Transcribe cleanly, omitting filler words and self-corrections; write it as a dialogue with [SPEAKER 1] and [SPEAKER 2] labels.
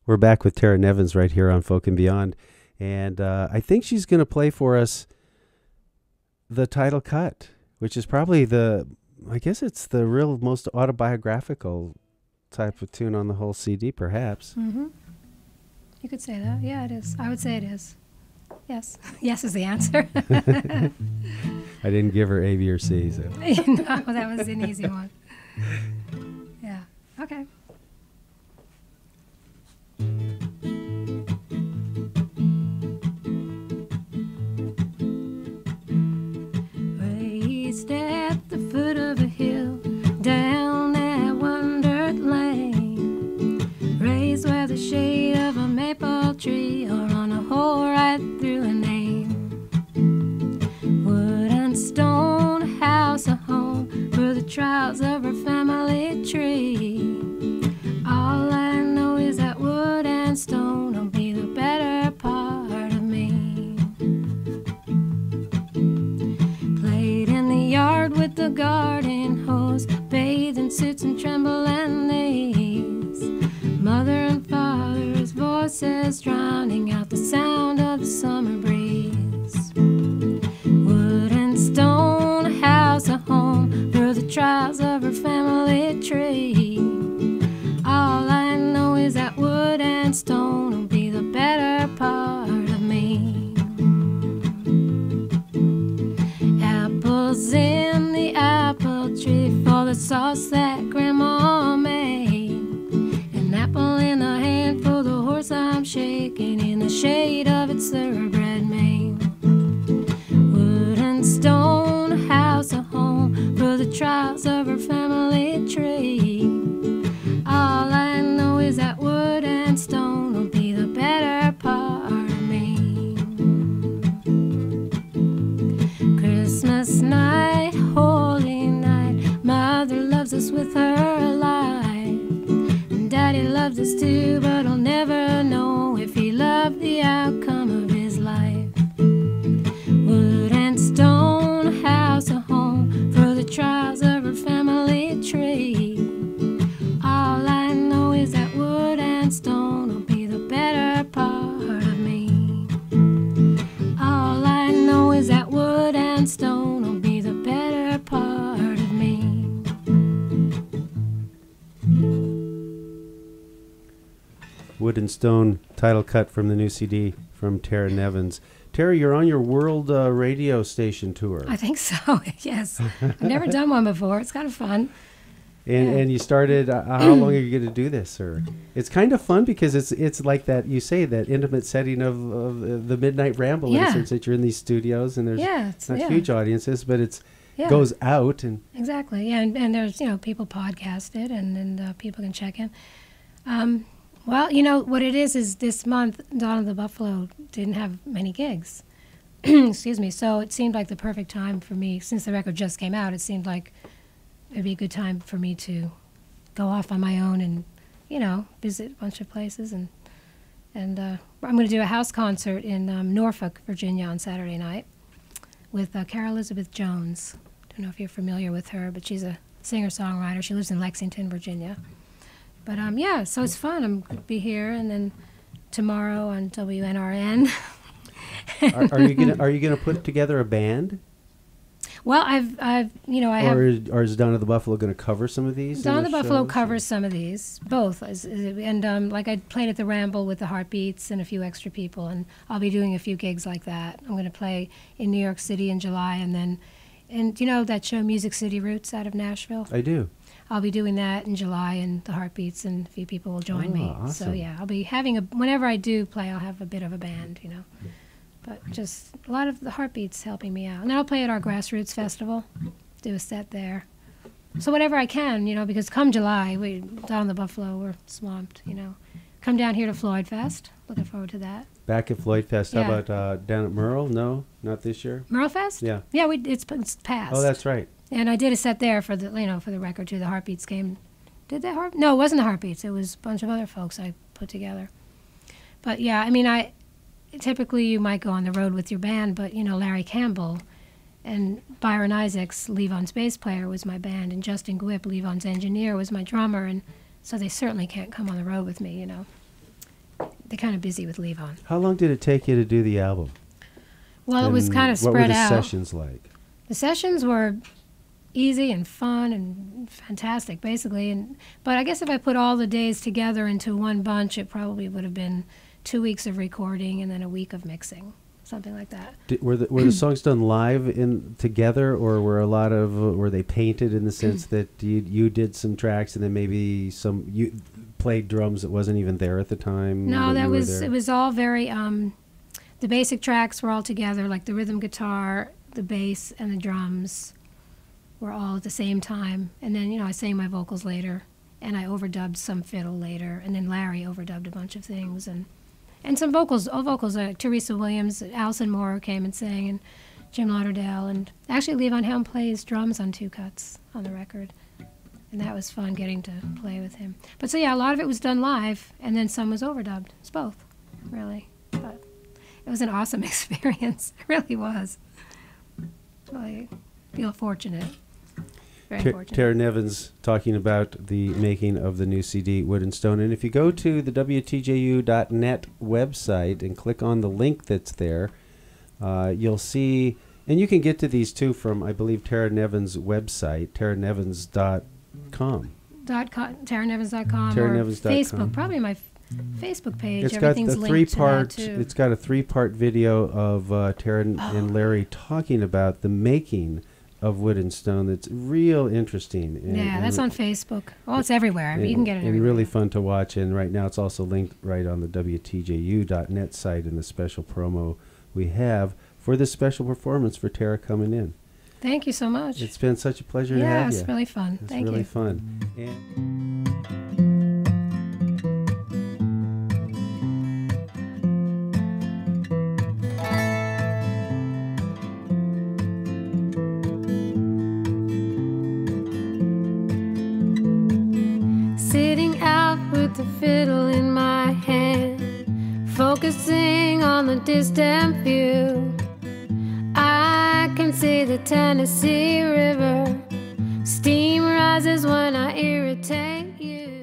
[SPEAKER 1] We're back with Tara Nevins right here on Folk and Beyond. And I think she's going to play for us the title cut, which is probably I guess it's the real most autobiographical type of tune on the whole CD, perhaps.
[SPEAKER 2] Mm-hmm. You could say that. Yeah, it is. I would say it is. Yes. Yes is the answer.
[SPEAKER 1] I didn't give her A, B, or C. So.
[SPEAKER 2] No, that was an easy one. Yeah. Okay. Raised at the foot of a hill, down at Wondered Lane, raised where the shade of a maple tree, or on a hole right through a name. Wood and stone, house, a home for the trials of her family tree. All I know is that wood and stone will be the better part of me. Played in the yard with the garden hose, bathed in suits and trembling knees. Mother and father's voices drowning out the sound of the summer breeze. Wood and stone, house, a home for the trials of her family tree. All I know is that wood and stone will be the better part of me. Apples in the apple tree for the sauce that Grandma made. An apple in a hand for the horse I'm shaking in the shade of its thoroughbred mane. Wood and stone, house, a home for the trials of her family tree. All I know is that wood and stone will be the better part of me. Christmas night, holy night, Mother loves us with her life. And Daddy loves us too, but I'll never know if he loved the outcome of his life. Wood and stone, house, a home for the trials of her family tree. All I know is that wood and stone will be the better part of me. All I know is that wood and stone will be the better part of me.
[SPEAKER 1] Wood and Stone title cut from the new CD from Tara Nevins. Tara, you're on your world radio station tour.
[SPEAKER 2] I think so, yes. I've never done one before. It's kind of fun.
[SPEAKER 1] And you started, how long are you going to do this? Or it's kind of fun because it's like that, you say, that intimate setting of the Midnight Ramble, in a sense that you're in these studios and there's not huge audiences, but it's goes out. And
[SPEAKER 2] exactly, yeah, and there's, people podcast it and people can check in. Well, what it is this month, Dawn of the Buffalo didn't have many gigs. Excuse me. So it seemed like the perfect time for me, since the record just came out, it seemed like it'd be a good time for me to go off on my own and, visit a bunch of places. And I'm going to do a house concert in Norfolk, Virginia on Saturday night with Carol Elizabeth Jones. Don't know if you're familiar with her, but she's a singer-songwriter. She lives in Lexington, Virginia. But so it's fun. I'm going to be here, and then tomorrow on WNRN.
[SPEAKER 1] Are you gonna put together a band?
[SPEAKER 2] Well, I have.
[SPEAKER 1] Or is Dawn of the Buffalo going to cover some of these?
[SPEAKER 2] Dawn of the Buffalo covers some of these, both, and like I played at the Ramble with the Heartbeats and a few extra people, and I'll be doing a few gigs like that. I'm going to play in New York City in July, and do you know that show Music City Roots out of Nashville?
[SPEAKER 1] I do.
[SPEAKER 2] I'll be doing that in July, and the Heartbeats, and a few people will join me.
[SPEAKER 1] Awesome.
[SPEAKER 2] So yeah, I'll be having whenever I do play, I'll have a bit of a band, But just a lot of the Heartbeats helping me out. And then I'll play at our Grassroots Festival, do a set there. So whatever I can, because come July, down in the Buffalo, we're swamped, Come down here to Floyd Fest. Looking forward to that.
[SPEAKER 1] Back at Floyd Fest. How about down at Merle? No, not this year.
[SPEAKER 2] Merle Fest?
[SPEAKER 1] Yeah.
[SPEAKER 2] Yeah, it's passed.
[SPEAKER 1] Oh, that's right.
[SPEAKER 2] And I did a set there for the for the record too. The Heartbeats came. Did they No, it wasn't the Heartbeats. It was a bunch of other folks I put together. But yeah, typically you might go on the road with your band, but Larry Campbell and Byron Isaacs, Levon's bass player, was my band, and Justin Gwip, Levon's engineer, was my drummer, and so they certainly can't come on the road with me, they're kind of busy with Levon.
[SPEAKER 1] How long did it take you to do the album?
[SPEAKER 2] Well, it was kind of
[SPEAKER 1] what
[SPEAKER 2] spread
[SPEAKER 1] were the
[SPEAKER 2] out.
[SPEAKER 1] sessions like?
[SPEAKER 2] The sessions were easy and fun and fantastic, basically. But I guess if I put all the days together into one bunch, it probably would have been 2 weeks of recording and then a week of mixing, something like that.
[SPEAKER 1] Were the songs done live together, or were they painted in the sense that you did some tracks and then maybe you played drums that wasn't even there at the time?
[SPEAKER 2] No, it was all very. The basic tracks were all together, like the rhythm guitar, the bass, and the drums were all at the same time. And then, I sang my vocals later, and I overdubbed some fiddle later, and then Larry overdubbed a bunch of things, and some vocals, Teresa Williams, Alison Moore came and sang, and Jim Lauderdale, and actually Levon Helm plays drums on 2 cuts on the record, and that was fun getting to play with him. But so yeah, a lot of it was done live, and then some was overdubbed. It's both, really. But it was an awesome experience. It really was. So I feel fortunate. Very fortunate.
[SPEAKER 1] Tara Nevins talking about the making of the new CD, Wood and Stone. And if you go to the WTJU.net website and click on the link that's there, you'll see, and you can get to these too from, I believe, Tara Nevins' website, taranevins.com.
[SPEAKER 2] taranevins.com or Facebook, probably my Facebook page.
[SPEAKER 1] It's
[SPEAKER 2] Everything's
[SPEAKER 1] got
[SPEAKER 2] linked to that too.
[SPEAKER 1] It's got a 3-part video of Tara and Larry talking about the making of Wood and Stone. That's real interesting.
[SPEAKER 2] And that's on Facebook. Oh, it's everywhere. You can get it everywhere.
[SPEAKER 1] And really fun to watch. And right now it's also linked right on the WTJU.net site in the special promo we have for this special performance for Tara coming in.
[SPEAKER 2] Thank you so much.
[SPEAKER 1] It's been such a pleasure to have you.
[SPEAKER 2] Yeah, it's really fun. Thank you.
[SPEAKER 1] It's really fun.
[SPEAKER 2] Sitting out with the fiddle in my hand, focusing on the distant view, I can see the Tennessee River. Steam rises when I irritate you.